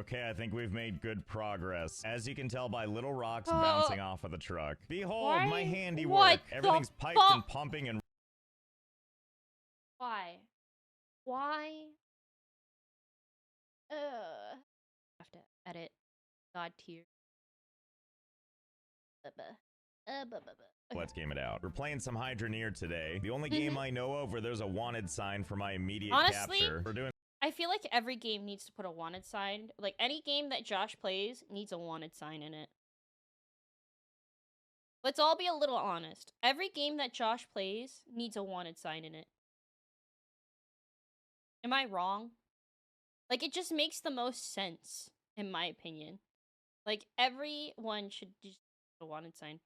Okay, I think we've made good progress. As you can tell by little rocks bouncing off of the truck. Behold my handiwork. What Everything's the piped and pumping and... Why? Why? Have to edit. God tier. Let's game it out. We're playing some Hydroneer today. The only game I know of where there's a wanted sign for my immediate capture. We're doing... I feel like every game needs to put a wanted sign. Like, any game that Josh plays needs a wanted sign in it. Let's all be a little honest. Every game that Josh plays needs a wanted sign in it. Am I wrong? Like, it just makes the most sense, in my opinion. Like, everyone should just put a wanted sign.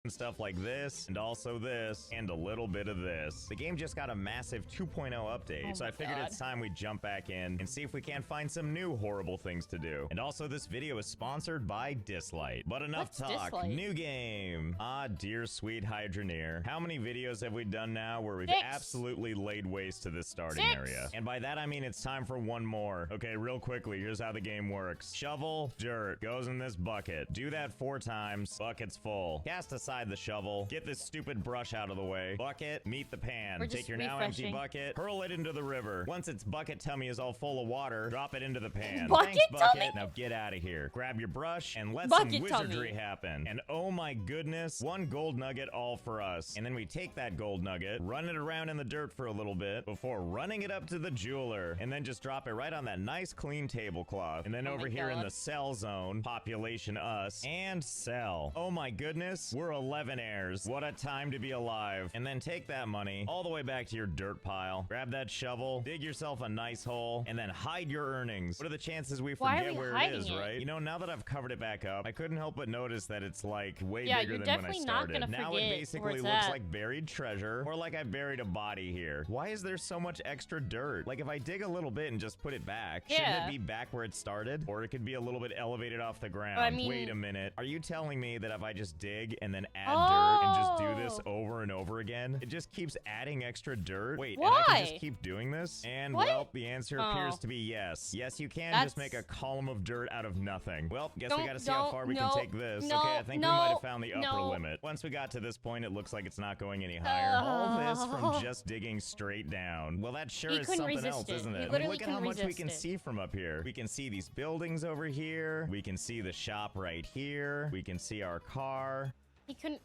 Stuff like this, and also this, and a little bit of this. The game just got a massive 2.0 update, so I figured it's time we jump back in and see if we can't find some new horrible things to do. And also, this video is sponsored by Dislight. But enough talk. Dislight? New game. Ah, dear sweet Hydroneer. How many videos have we done now where we've absolutely laid waste to this starting area? And by that I mean it's time for one more. Okay, real quickly, here's how the game works. Shovel, dirt, goes in this bucket. Do that 4 times, bucket's full. Cast aside the shovel, get this stupid brush out of the way, bucket, meet the pan, take your now empty bucket, hurl it into the river. Once its bucket tummy is all full of water, drop it into the pan. Thanks, bucket. Now get out of here. Grab your brush and let some wizardry happen. And oh my goodness, 1 gold nugget all for us. And then we take that gold nugget, run it around in the dirt for a little bit before running it up to the jeweler, and then just drop it right on that nice clean tablecloth. And then over here in the sell zone, population us, and sell. Oh my goodness, we're 11aires. What a time to be alive. And then take that money all the way back to your dirt pile. Grab that shovel, dig yourself a nice hole, and then hide your earnings. What are the chances we forget where it is, right? You know, now that I've covered it back up, I couldn't help but notice that it's like way bigger than when I started. Now it basically looks like buried treasure, or like I buried a body here. Why is there so much extra dirt? Like if I dig a little bit and just put it back, shouldn't it be back where it started? Or it could be a little bit elevated off the ground. I mean, wait a minute. Are you telling me that if I just dig and then add dirt and just do this over and over again, it just keeps adding extra dirt? Wait, and I can just keep doing this? And well, the answer appears to be yes. Yes, you can just make a column of dirt out of nothing. Well, guess we gotta see how far we can take this. Okay, I think we might have found the upper limit. Once we got to this point, it looks like it's not going any higher. All this from just digging straight down. Well, that sure is something else, isn't it? I mean, look at how much we can see from up here. We can see these buildings over here. We can see the shop right here. We can see our car. He couldn't...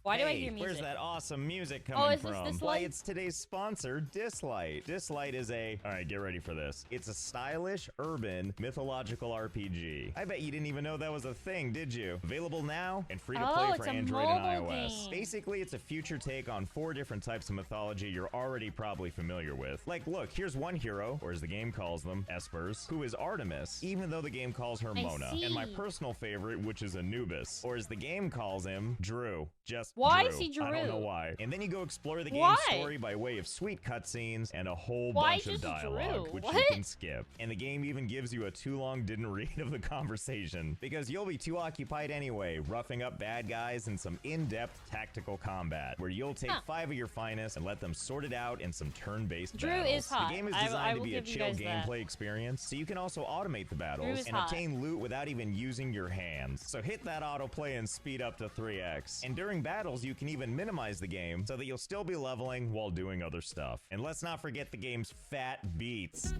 Why do I hear music? Where's that awesome music coming from? This Why, it's today's sponsor, Dislight. Dislight is a... Alright, get ready for this. It's a stylish, urban, mythological RPG. I bet you didn't even know that was a thing, did you? Available now and free to play for Android and iOS. Basically, it's a future take on 4 different types of mythology you're already probably familiar with. Like, look, here's one hero, or as the game calls them, Espers, who is Artemis, even though the game calls her Mona. And my personal favorite, which is Anubis, or as the game calls him, Drew. Why is he Drew? I don't know why. And then you go explore the game's story by way of sweet cutscenes and a whole bunch of dialogue, which you can skip. And the game even gives you a too long didn't read of the conversation, because you'll be too occupied anyway, roughing up bad guys in some in-depth tactical combat, where you'll take 5 of your finest and let them sort it out in some turn-based battles. Drew is hot. The game is designed to be a chill gameplay experience, so you can also automate the battles and obtain loot without even using your hands. So hit that autoplay and speed up to 3x. And during battles, you can even minimize the game so that you'll still be leveling while doing other stuff. And let's not forget the game's fat beats.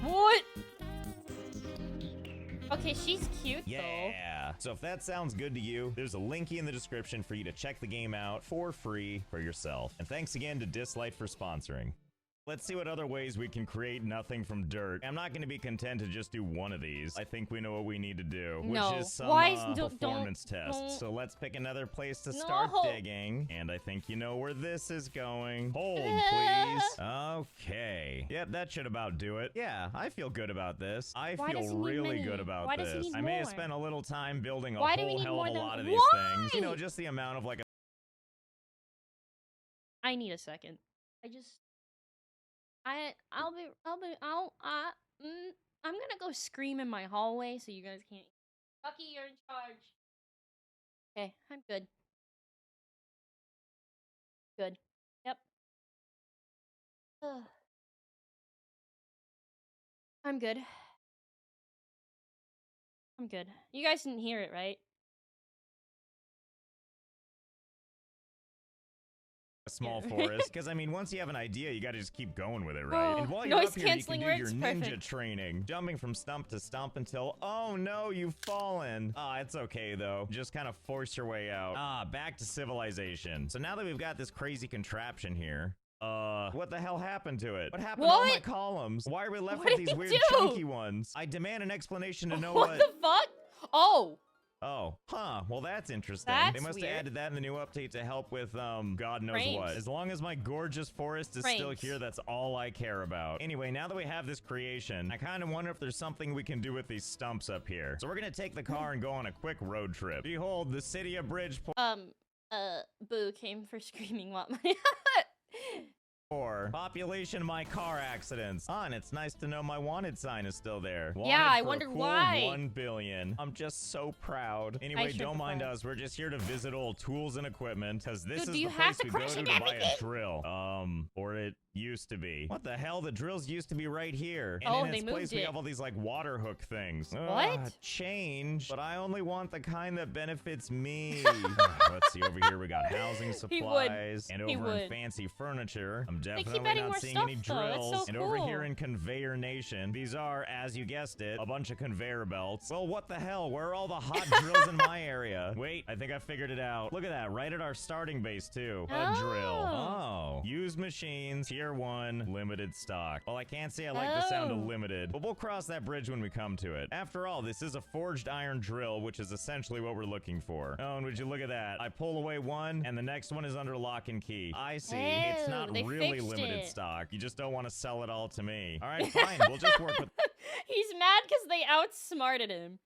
What? Okay, she's cute though. Yeah. So if that sounds good to you, there's a linky in the description for you to check the game out for free for yourself. And thanks again to Dislight for sponsoring. Let's see what other ways we can create nothing from dirt. I'm not going to be content to just do one of these. I think we know what we need to do, which is some performance tests. So let's pick another place to start digging. And I think you know where this is going. Hold, please. Okay. Yep, that should about do it. Yeah, I feel good about this. I feel really good about this. I may have spent a little time building a whole hell of a lot of these things. You know, just the amount of like a... I need a second. I'm gonna go scream in my hallway so you guys can't. Bucky, you're in charge. Okay, I'm good. Good. Yep. I'm good. I'm good. You guys didn't hear it, right? Small forest, because I mean, once you have an idea, you gotta just keep going with it, right? And while you're Noise up here, you can do your works, ninja perfect. training, jumping from stump to stump until, oh no, you've fallen. It's okay though. Just kind of force your way out. Back to civilization. So now that we've got this crazy contraption here, what the hell happened to it? What happened to all my columns? Why are we left with these weird chunky ones? I demand an explanation to know what the fuck? Oh, huh. Well, that's interesting. That's they must have added that in the new update to help with, God knows what. As long as my gorgeous forest is still here, that's all I care about. Anyway, now that we have this creation, I kind of wonder if there's something we can do with these stumps up here. So we're gonna take the car and go on a quick road trip. Behold, the city of Bridgeport. Boo came for screaming what my... Population of my car accidents. And it's nice to know my wanted sign is still there. Wanted yeah, I for wondered a cool why. 1 billion. I'm just so proud. Anyway, don't mind us. We're just here to visit old tools and equipment, because this is the place we go to buy a drill. Or it used to be. What the hell? The drills used to be right here. And in its place, we have all these like water hook things. What? Change. But I only want the kind that benefits me. Let's see. Over here, we got housing supplies. And over in fancy furniture, I'm definitely not seeing any drills. And over here in Conveyor Nation, these are, as you guessed it, a bunch of conveyor belts. Well, what the hell? Where are all the hot drills in my area? Wait, I think I figured it out. Look at that, right at our starting base too. A drill. Oh. Used machines, tier 1, limited stock. Well, I can't say I like the sound of limited, but we'll cross that bridge when we come to it. After all, this is a forged iron drill, which is essentially what we're looking for. Oh, and would you look at that? I pull away one, and the next one is under lock and key. I see. It's not really limited stock. You just don't want to sell it all to me. All right, fine. We'll just work with... He's mad because they outsmarted him.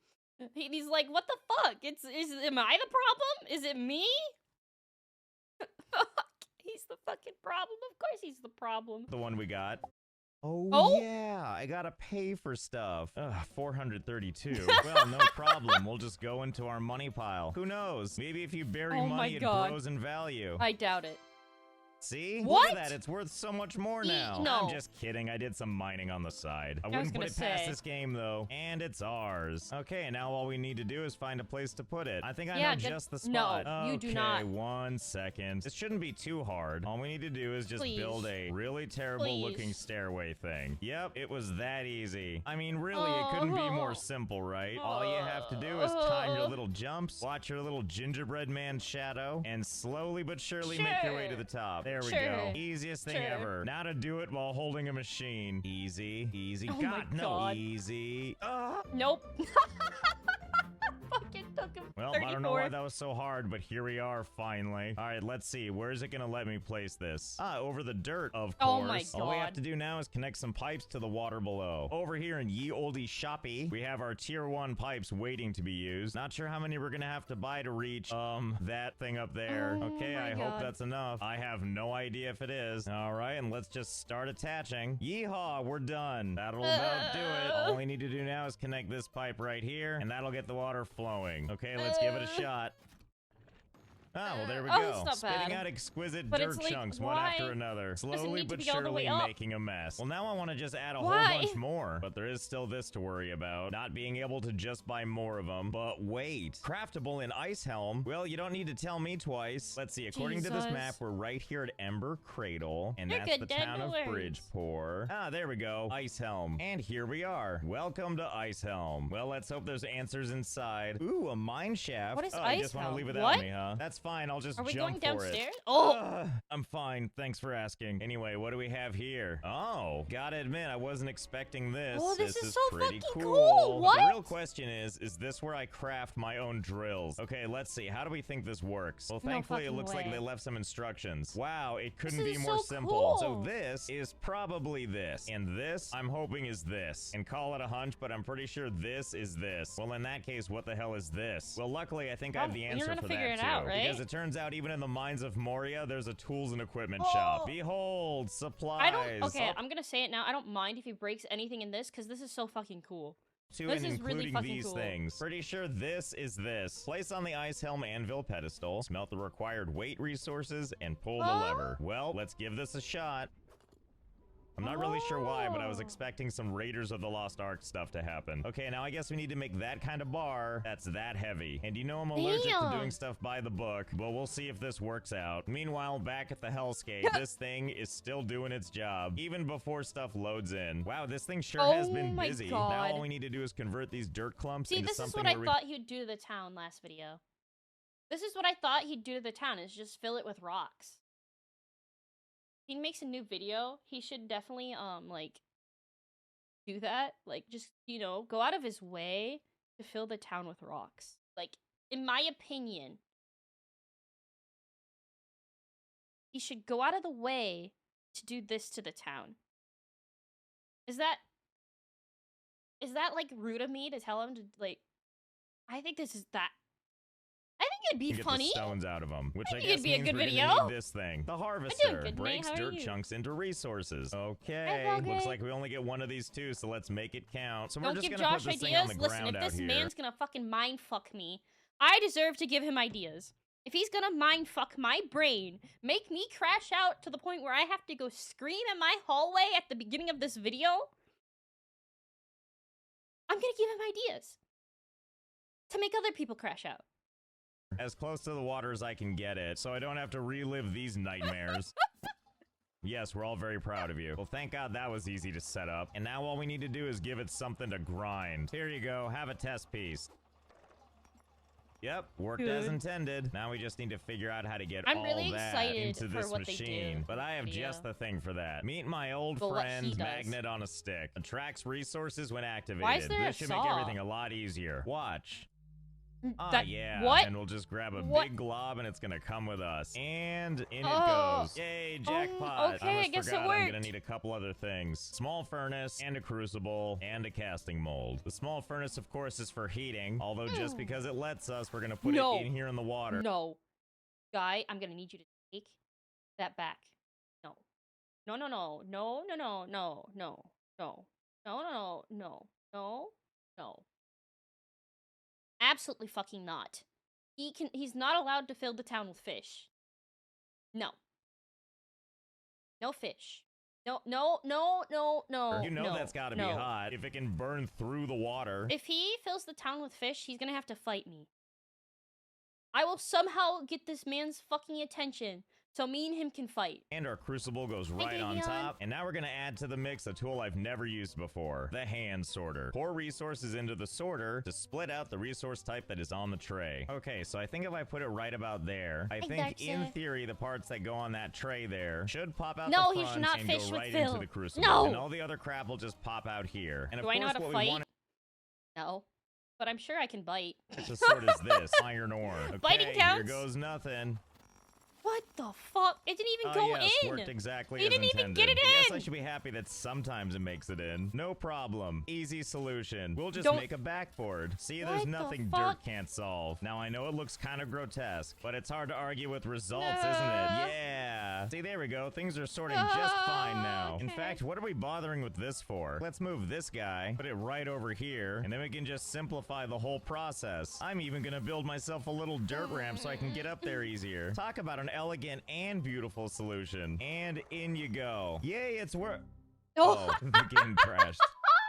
He's like, what the fuck? Am I the problem? Is it me? He's the fucking problem. Of course he's the problem. The one we got. Oh, yeah, I gotta pay for stuff. 432. Well, no problem. We'll just go into our money pile. Who knows? Maybe if you bury money, it grows in value. I doubt it. See? What? Look at that. It's worth so much more now. No. I'm just kidding. I did some mining on the side. I wouldn't put it past this game, though. And it's ours. Okay, and now all we need to do is find a place to put it. I think I know just the spot. No, you do not. Okay, 1 second. This shouldn't be too hard. All we need to do is just build a really terrible-looking stairway thing. Yep, it was that easy. I mean, really, it couldn't be more simple, right? All you have to do is time your little jumps, watch your little gingerbread man shadow, and slowly but surely make your way to the top. There we go. Easiest thing ever. Now to do it while holding a machine. Easy, easy. God, no, easy. Nope. Fucking took him. Well, 34. I don't know why that was so hard, but here we are finally. All right, let's see. Where is it gonna let me place this? Over the dirt, of course. Oh my God. All we have to do now is connect some pipes to the water below. Over here in ye olde shoppy, we have our tier 1 pipes waiting to be used. Not sure how many we're gonna have to buy to reach that thing up there. Okay, I hope that's enough. I have no idea if it is. All right, and let's just start attaching. Yeehaw, we're done. That'll about do it. All we need to do now is connect this pipe right here, and that'll get the water flowing. Okay, let's give it a shot. Well, there we go. Spitting out exquisite dirt chunks one after another, slowly but surely making a mess. Well, now I want to just add a whole bunch more, but there is still this to worry about, not being able to just buy more of them. But wait, craftable in Ice Helm? Well, you don't need to tell me twice. Let's see, according to this map, we're right here at Ember Cradle, and that's the town of Bridgeport. There we go, Ice Helm. And here we are. Welcome to Ice Helm. Well, let's hope there's answers inside. Ooh, a mine shaft. What is Ice Helm? You just want to leave without me, huh? That's fine, I'll just jump for it. Are we going downstairs? I'm fine, thanks for asking. Anyway, what do we have here? Oh, gotta admit, I wasn't expecting this. Oh, this is so pretty fucking cool. What? The real question is this where I craft my own drills? Okay, let's see, how do we think this works? Well, thankfully, it looks like they left some instructions. Wow, it couldn't be more simple. So this is probably this, and this, I'm hoping, is this. And call it a hunch, but I'm pretty sure this is this. Well, in that case, what the hell is this? Well, luckily, I think I have the answer for that, figure it out, right? Because it turns out even in the mines of Moria, there's a tools and equipment shop. Behold, supplies. I'm gonna say it now. I don't mind if he breaks anything in this, because this is so fucking cool. This is really fucking cool. Things. Pretty sure this is this. Place on the Ice Helm anvil pedestal, smelt the required weight resources, and pull the lever. Well, let's give this a shot. I'm not really sure why, but I was expecting some Raiders of the Lost Ark stuff to happen. Okay, now I guess we need to make that kind of bar that's that heavy. And you know I'm allergic to doing stuff by the book, but we'll see if this works out. Meanwhile, back at the Hellscape, this thing is still doing its job, even before stuff loads in. Wow, this thing sure has been busy. God. Now all we need to do is convert these dirt clumps into something. See, this is what I thought he'd do to the town last video. This is what I thought he'd do to the town, is just fill it with rocks. He makes a new video, he should definitely, like, do that. Like, just, you know, go out of his way to fill the town with rocks. Like, in my opinion, he should go out of the way to do this to the town. Is that like rude of me to tell him to, like, I think this is that. I think it'd be funny. Get the stones out of them, which I guess it'd be a means good we're video. gonna need this thing. The harvester breaks dirt chunks into resources. Okay, looks like we only get one of these two, so let's make it count. So we're just gonna put this thing on the ground out here. Listen, if this man's gonna fucking mind fuck me, I deserve to give him ideas. If he's gonna mind fuck my brain, make me crash out to the point where I have to go scream in my hallway at the beginning of this video, I'm gonna give him ideas to make other people crash out. As close to the water as I can get it, so I don't have to relive these nightmares. Yes, we're all very proud of you. Well, thank God that was easy to set up. And now all we need to do is give it something to grind. Here you go, have a test piece. Yep, worked as intended. Now we just need to figure out how to get all that into this machine. But I have just the thing for that. Meet my old friend, Magnet on a Stick. Attracts resources when activated. Why is there this should make everything a lot easier. Watch. Yeah. What? And we'll just grab a big glob and it's gonna come with us. And in it goes. Yay, jackpot. Okay, I guess it worked. I'm gonna need a couple other things. Small furnace, and a crucible, and a casting mold. The small furnace, of course, is for heating. Although just because it lets us, we're gonna put it in here in the water. No. Guy, I'm gonna need you to take that back. No. No, no, no. No, no, no, no, no, no. No, no, no, no, no. Absolutely fucking not. He's not allowed to fill the town with fish. No. No fish. No, no, no, no, no. You know that's gotta be hot if it can burn through the water. If he fills the town with fish, he's gonna have to fight me. I will somehow get this man's fucking attention so me and him can fight. And our crucible goes right on top. And now we're gonna add to the mix a tool I've never used before, the hand sorter. Pour resources into the sorter to split out the resource type that is on the tray. Okay, so I think if I put it right about there, I think in theory the parts that go on that tray there should pop out the front he should not and fish go right with into the crucible. No! And all the other crap will just pop out here. And of Do I know course how to what fight? we want No. But I'm sure I can bite. to sort is this, iron ore. Okay, Biting counts? Here goes nothing. What the fuck? It didn't even go in. Worked exactly He as didn't intended. even get it I guess in. I should be happy that sometimes it makes it in. No problem. Easy solution. We'll just make a backboard. See, there's nothing dirt can't solve. Now, I know it looks kind of grotesque, but it's hard to argue with results, isn't it? Yeah. See, there we go. Things are sorting just fine now. In fact, what are we bothering with this for? Let's move this guy, put it right over here, and then we can just simplify the whole process. I'm even gonna build myself a little dirt ramp so I can get up there easier. Talk about an elegant and beautiful solution. And in you go. Yay, it's Oh, the game crashed.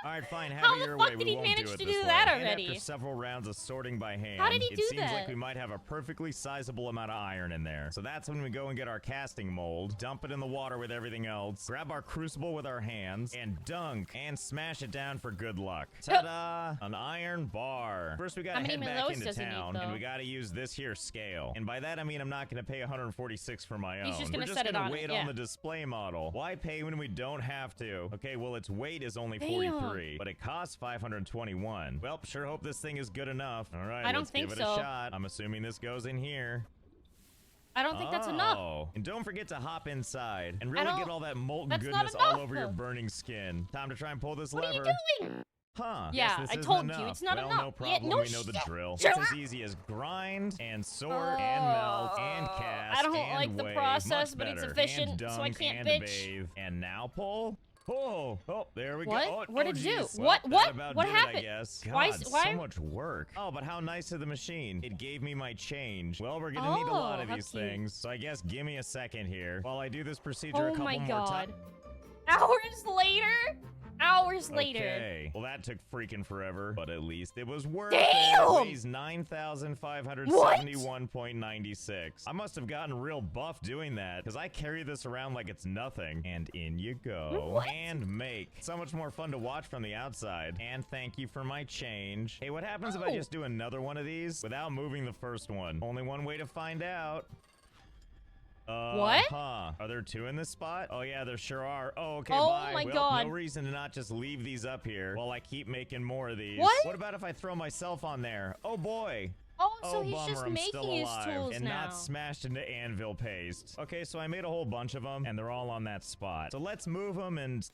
Alright, fine, have it your way. We won't do it this way. And after several rounds of sorting by hand, it seems like we might have a perfectly sizable amount of iron in there. So that's when we go and get our casting mold, dump it in the water with everything else, grab our crucible with our hands, and dunk, and smash it down for good luck. Ta-da! An iron bar. First, we gotta head back into town, and we gotta use this here scale. And by that, I mean I'm not gonna pay 146 for my own. We're just gonna wait on the display model. Why pay when we don't have to? Okay, well, its weight is only 43, but it costs 521. Well, sure hope this thing is good enough. All right, let's give it a shot. I'm assuming this goes in here. I don't think that's enough. And don't forget to hop inside and really get all that molten goodness all over your burning skin. Time to try and pull this lever. What are you doing? Huh. Yeah, I told you, it's not enough. No problem, we know the drill. It's as easy as grind, and sort, and melt, and cast, I don't like the process, but it's efficient, dunk, so I can't and bitch. bathe. And now pull. Oh, there we go. What? What did you do? Well, what happened? I guess. God, why? so much work. Oh, but how nice of the machine. It gave me my change. Well, we're gonna need a lot of these things, so I guess give me a second here while I do this procedure a couple more times. Hours later? Hours later. Okay. Well, that took freaking forever, but at least it was worth Damn! it. It weighs 9,571.96. I must have gotten real buff doing that, because I carry this around like it's nothing. And in you go. What? And make. So much more fun to watch from the outside. And thank you for my change. Hey, what happens if I just do another one of these without moving the first one? Only one way to find out. What? Huh. Are there two in this spot? Oh, yeah, there sure are. Oh, okay, Oh bye. my Well, God. no reason to not just leave these up here while I keep making more of these. What? What about if I throw myself on there? Oh, boy. Oh, so he's bummer, just I'm making still his alive tools and now. not smashed into anvil paste. Okay, so I made a whole bunch of them, and they're all on that spot. So let's move them and...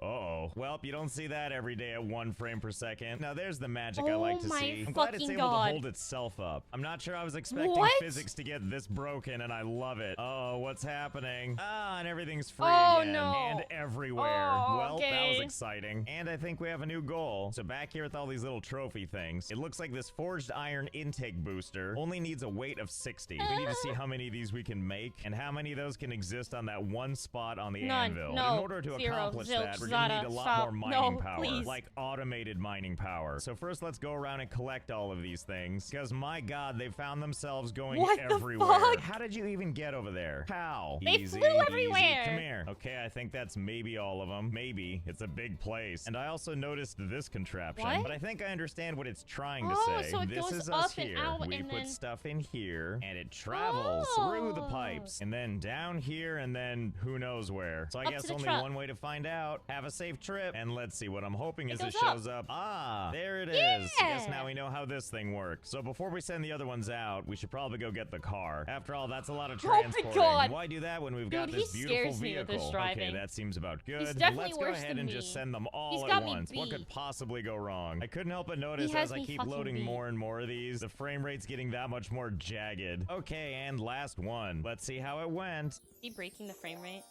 Uh-oh. Well, you don't see that every day at 1 frame per second. Now, there's the magic I like to my see. I'm glad it's fucking able God. to hold itself up. I'm not sure I was expecting What? physics to get this broken, and I love it. Uh-oh, what's happening? Ah, and everything's free Oh, again. no. And everywhere. Oh, well, that was okay. exciting. And I think we have a new goal. So back here with all these little trophy things, it looks like this forged iron intake booster only needs a weight of 60. We need to see how many of these we can make, and how many of those can exist on that one spot on the None. anvil. No. In order to Zero. accomplish Zilch. that, we're gonna Zada. need a lot Stop. more mining No, power, please. like automated mining power. So first, let's go around and collect all of these things, because my God, they found themselves going What the everywhere. fuck? How did you even get over there? How? They Easy, flew easy. everywhere. Come here. Okay, I think that's maybe all of them. Maybe. It's a big place. And I also noticed this contraption, What? but I think I understand what it's trying to Oh, say. so it this goes is up us and here. out We and put then- stuff in here, and it travels through the Oh. pipes, and then down here, and then who knows where. So I Up guess to the only truck. one way to find out. Have a safe trip, and let's see. What I'm hoping is it goes up. shows up. Ah, there it is. I guess Yeah. now we know how this thing works. So before we send the other ones out, we should probably go get the car. After all, that's a lot of Oh my transporting. God. Why do that when we've got Dude, this he beautiful scares me with vehicle? this driving. Okay, that seems about good. He's definitely Let's go worse ahead than and me. just send them all He's at got me once. What could beat. possibly go wrong? I couldn't help but notice has as I me keep fucking loading beat. more and more of these, the frame rate's getting that much more jagged. Okay, and last one. Let's see how it went. Is he breaking the frame rate?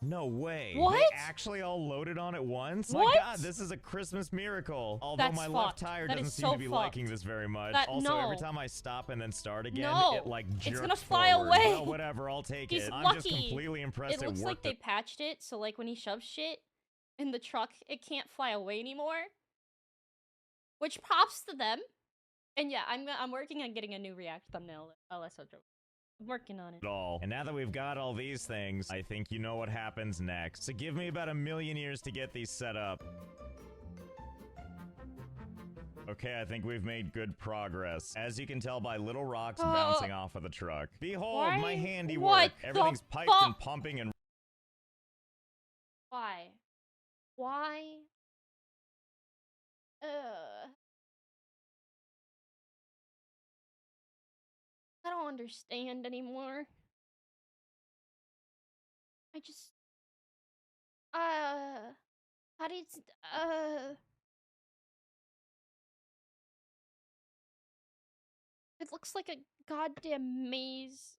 No way. What? They actually all loaded on at once? What? My God, this is a Christmas miracle. Although That's my left fucked. tire That doesn't is seem so to be fucked. liking this very much. That- Also, every no. time I stop and then start again, No. it like jerks It's gonna fly forward. away. Well, whatever, I'll take He's it. I'm just lucky. completely impressed It looks like worked they patched it, so like when he shoves shit in the truck, it can't fly away anymore. Which props to them. And yeah, I'm working on getting a new React thumbnail. Oh, that's so joke. I'm working on it. at all. And now that we've got all these things, I think you know what happens next. So give me about 1,000,000 years to get these set up. Okay, I think we've made good progress. As you can tell by little rocks bouncing off of the truck. Behold, my Why? handiwork. What Everything's the piped and fuck? pumping and... Why? Why? I don't understand anymore. I just how did it looks like a goddamn maze.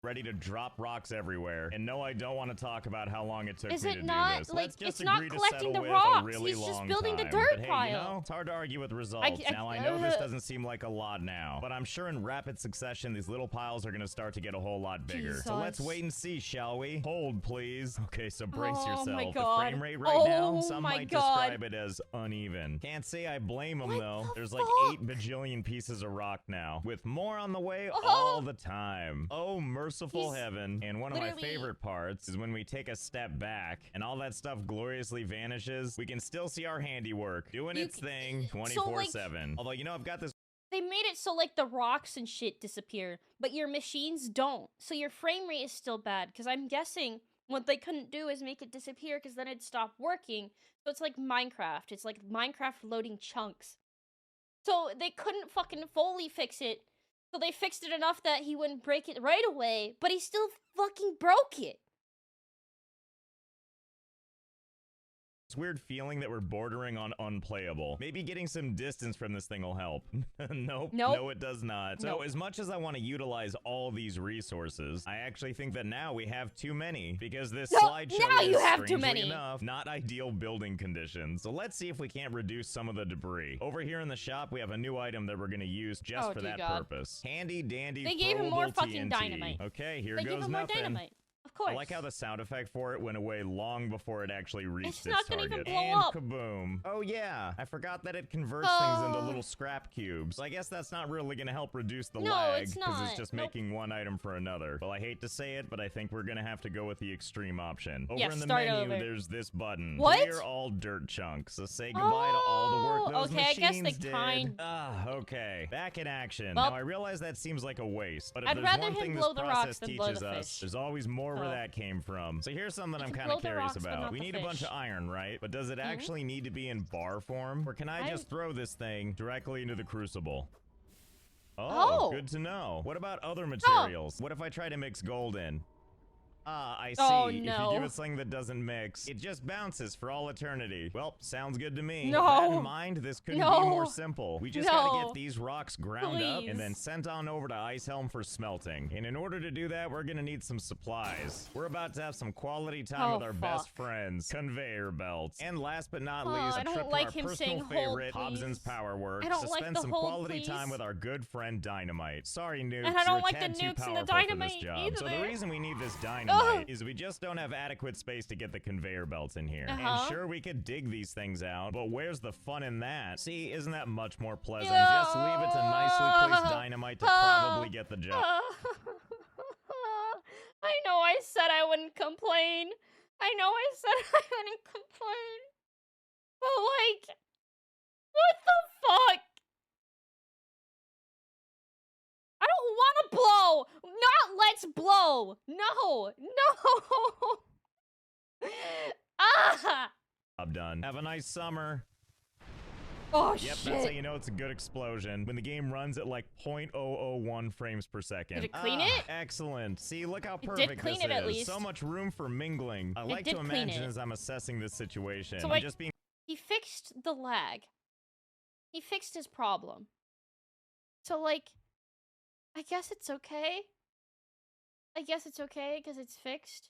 ready to drop rocks everywhere. And no, I don't want to talk about how long it took Is me it to do not? this. Like, Let's just it's not agree to collecting settle the with rocks. a really He's just long building the time. dirt But hey, pile. you know, it's hard to argue with results. Now, I know this doesn't seem like a lot now, but I'm sure in rapid succession, these little piles are going to start to get a whole lot bigger. So let's Jesus. wait and see, shall we? Hold, please. Okay, so brace Oh yourself. my The God. frame rate right now, Oh some my might God. describe it as uneven. Can't say I blame them, What though. the There's like fuck? 8 bajillion pieces of rock now, with more on the way Oh. all the time. Oh, merciful He's heaven. And one of my literally- favorite parts is when we take a step back and all that stuff gloriously vanishes, we can still see our handiwork doing its thing 24/7. Although, you know, I've got this They made it so like the rocks and shit disappear, but your machines don't. So your frame rate is still bad. Because I'm guessing what they couldn't do is make it disappear because then it'd stop working. So it's like Minecraft. It's like Minecraft loading chunks. So they couldn't fucking fully fix it. So they fixed it enough that he wouldn't break it right away, but he still fucking broke it. weird feeling that we're bordering on unplayable. Maybe getting some distance from this thing will help. Nope. No, it does not. So as much as I want to utilize all these resources, I actually think that now we have too many because this slideshow now is, you have too strangely many. enough, not ideal building conditions. So let's see if we can't reduce some of the debris. Over here in the shop, we have a new item that we're going to use just for dear that God. purpose. Handy dandy They gave him more throwable fucking TNT. dynamite. Okay, here They goes give him more nothing. dynamite. Of course. I like how the sound effect for it went away long before it actually reached its not target. gonna even blow and up. Kaboom. Oh yeah, I forgot that it converts things into little scrap cubes. So I guess that's not really gonna help reduce the lag, it's because not. it's just making one item for another. Well, I hate to say it, but I think we're gonna have to go with the extreme option. Over in the menu, there's this button. What? Clear all dirt chunks. So say goodbye to all the work those machines I guess they did. Okay. Back in action. Well, now I realize that seems like a waste, but if I'd there's rather one him thing blow this the process rocks than blow teaches the us, fish. there's always more where that came from. So here's something I'm can kind of blow the curious rocks, but about. not We the need a bunch fish. of iron, right? But does it actually need to be in bar form? Or can I just throw this thing directly into the crucible? Oh, good to know. What about other materials? What if I try to mix gold in? I see. Oh, If you no. give it something that doesn't mix, it just bounces for all eternity. Well, sounds good to me. No. With that in mind, this couldn't be more simple. We just gotta get these rocks ground up and then sent on over to Icehelm for smelting. And in order to do that, we're gonna need some supplies. We're about to have some quality time with our best friends, conveyor belts. And last but not least, a trip to our personal favorite, Hobson's Power Works, to spend some quality time with our good friend Dynamite. Sorry, nukes, and I don't you're like a tad the too nukes and the powerful for this dynamite job. either. So the reason we need this dynamite is we just don't have adequate space to get the conveyor belts in here. And sure, we could dig these things out, but where's the fun in that? See, isn't that much more pleasant? Just leave it to nicely placed dynamite to probably get the job. I know I said I wouldn't complain. I know I said I wouldn't complain. But like, what the fuck? I don't want to blow. Not let's blow. No. I'm done. Have a nice summer. Oh, yep, shit. That's how you know it's a good explosion. When the game runs at like 0.001 frames per second. Did it clean it? Excellent. See, look how perfect did clean this it is. at least. So much room for mingling. I like to imagine as I'm assessing this situation. So I'm just being... He fixed the lag. He fixed his problem. So like, I guess it's okay. I guess it's okay because it's fixed.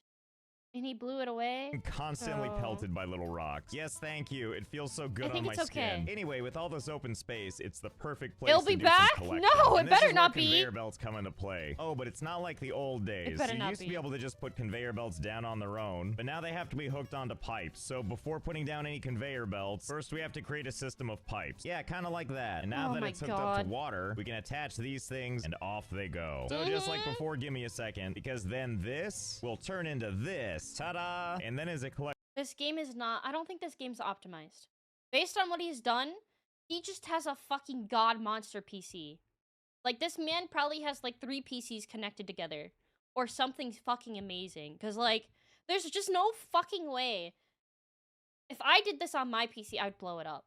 And he blew it away. Constantly pelted by little rocks. Yes, thank you. It feels so good on my skin. Anyway, with all this open space, it's the perfect place to do some collecting. No, and it better not be. Conveyor belts come into play. Oh, but it's not like the old days. You used to be able to just put conveyor belts down on their own, but now they have to be hooked onto pipes. So before putting down any conveyor belts, first we have to create a system of pipes. Yeah, kind of like that. And now that it's hooked up to water, we can attach these things and off they go. So just like before, give me a second, because then this will turn into this. Ta-da! And then as it collects... This game is not... I don't think this game's optimized. Based on what he's done, he just has a fucking god monster PC. Like, this man probably has, like, 3 PCs connected together. Or something fucking amazing. Because, like, there's just no fucking way. If I did this on my PC, I'd blow it up.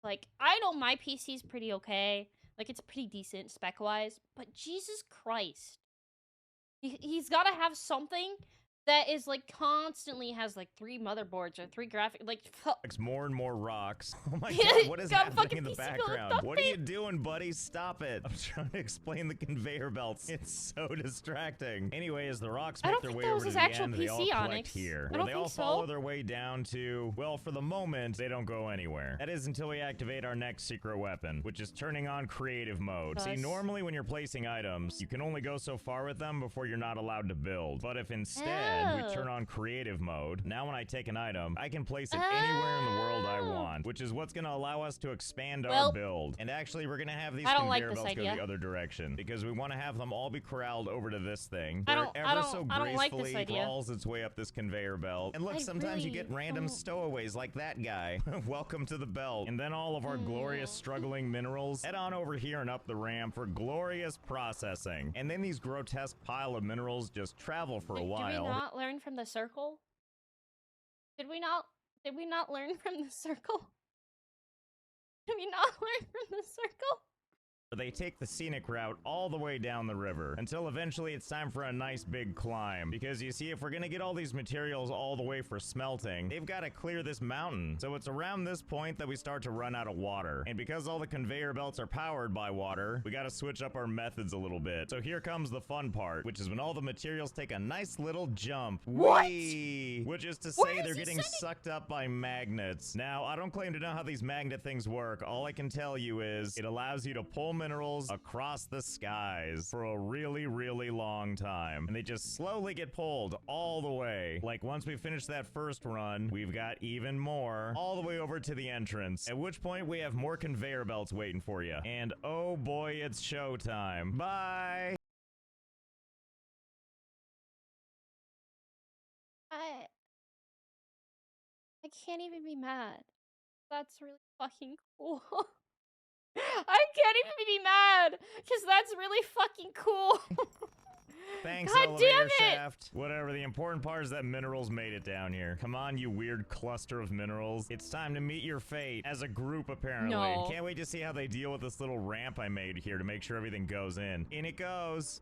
Like, I know my PC's pretty okay. Like, it's pretty decent spec-wise. But Jesus Christ. He's gotta have something... that is like constantly has like 3 motherboards or 3 graphic more and more rocks. Oh my god, what is happening in the background? What are you doing, buddy? Stop it. I'm trying to explain the conveyor belts. It's so distracting. Anyway, as the rocks make their way over to the end, they all collect here. Where they all follow their way down to, well, for the moment, they don't go anywhere. That is until we activate our next secret weapon, which is turning on creative mode. See, normally when you're placing items, you can only go so far with them before you're not allowed to build. But if instead, we turn on creative mode. Now when I take an item, I can place it anywhere in the world I want, which is what's going to allow us to expand our build. And actually, we're going to have these conveyor belts go the other direction, because we want to have them all be correled over to this thing, where it ever so gracefully crawls its way up this conveyor belt. And look, sometimes you get random stowaways like that guy. Welcome to the belt. And then all of our glorious struggling minerals head on over here and up the ramp for glorious processing. And then these grotesque pile of minerals just travel for a while. Did we not learn from the circle? Did we not learn from the circle? Did we not learn from the circle? They take the scenic route all the way down the river until eventually it's time for a nice big climb. Because you see, if we're gonna get all these materials all the way for smelting, they've got to clear this mountain. So it's around this point that we start to run out of water. And because all the conveyor belts are powered by water, we got to switch up our methods a little bit. So here comes the fun part, which is when all the materials take a nice little jump. Whee! Which is to say they're getting sucked up by magnets. Now, I don't claim to know how these magnet things work. All I can tell you is it allows you to pull minerals across the skies for a really, really long time. And they just slowly get pulled all the way. Like, once we finish that first run, we've got even more all the way over to the entrance. At which point, we have more conveyor belts waiting for you. And oh boy, it's showtime. Bye! I can't even be mad. That's really fucking cool. I can't even be mad because that's really fucking cool. Thanks, God elevator damn it! shaft. Whatever, the important part is that minerals made it down here. Come on, you weird cluster of minerals. It's time to meet your fate as a group, apparently. No. Can't wait to see how they deal with this little ramp I made here to make sure everything goes in. In it goes.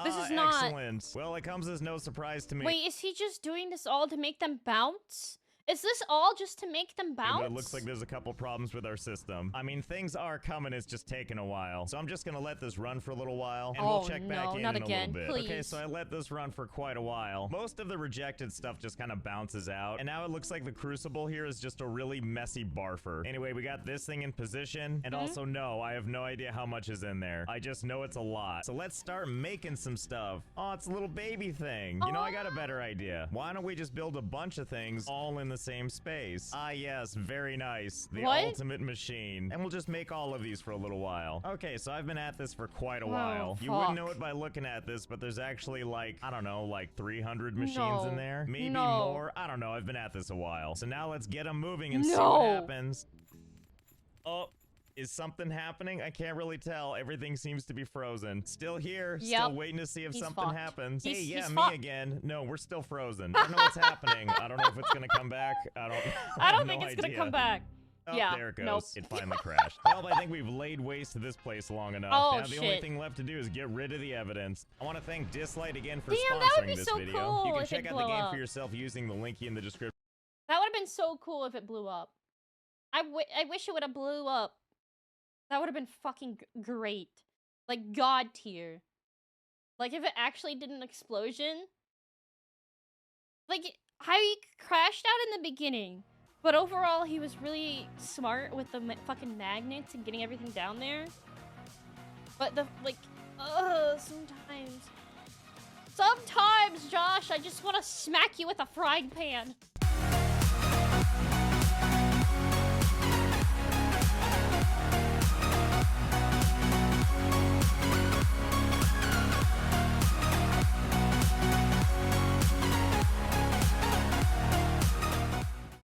This is not- Excellent. Well, it comes as no surprise to me. Wait, is he just doing this all to make them bounce? Is this all just to make them bounce? But it looks like there's a couple problems with our system. I mean, things are coming, it's just taking a while. So I'm just gonna let this run for a little while, and we'll check back in not a again, little bit. please. Okay, so I let this run for quite a while. Most of the rejected stuff just kind of bounces out, and now it looks like the crucible here is just a really messy barfer. Anyway, we got this thing in position, and also no, I have no idea how much is in there. I just know it's a lot. So let's start making some stuff. Oh, it's a little baby thing. You know, I got a better idea. Why don't we just build a bunch of things all in the same space? Ah, yes, very nice. The ultimate machine. And we'll just make all of these for a little while. Okay, so I've been at this for quite a while. You wouldn't know it by looking at this, but there's actually like, I don't know, like 300 machines in there. Maybe more. I don't know. I've been at this a while. So now let's get them moving and see what happens. Oh. Is something happening? I can't really tell. Everything seems to be frozen. Still here. Still waiting to see if something happens. Hey, yeah, me again. No, we're still frozen. I don't know what's happening. I don't know if it's gonna come back. I don't think it's gonna come back. Oh, yeah. there it goes. Nope. It finally crashed. Well, I think we've laid waste to this place long enough. Now the only thing left to do is get rid of the evidence. I want to thank Dislight again for sponsoring this video. Cool you can check out the game for yourself using the link in the description. That would have been so cool if it blew up. I wish it would have blew up. That would have been fucking great. Like, God tier. Like, if it actually did an explosion. Like, I crashed out in the beginning. But overall, he was really smart with the fucking magnets and getting everything down there. But sometimes, Josh, I just want to smack you with a frying pan.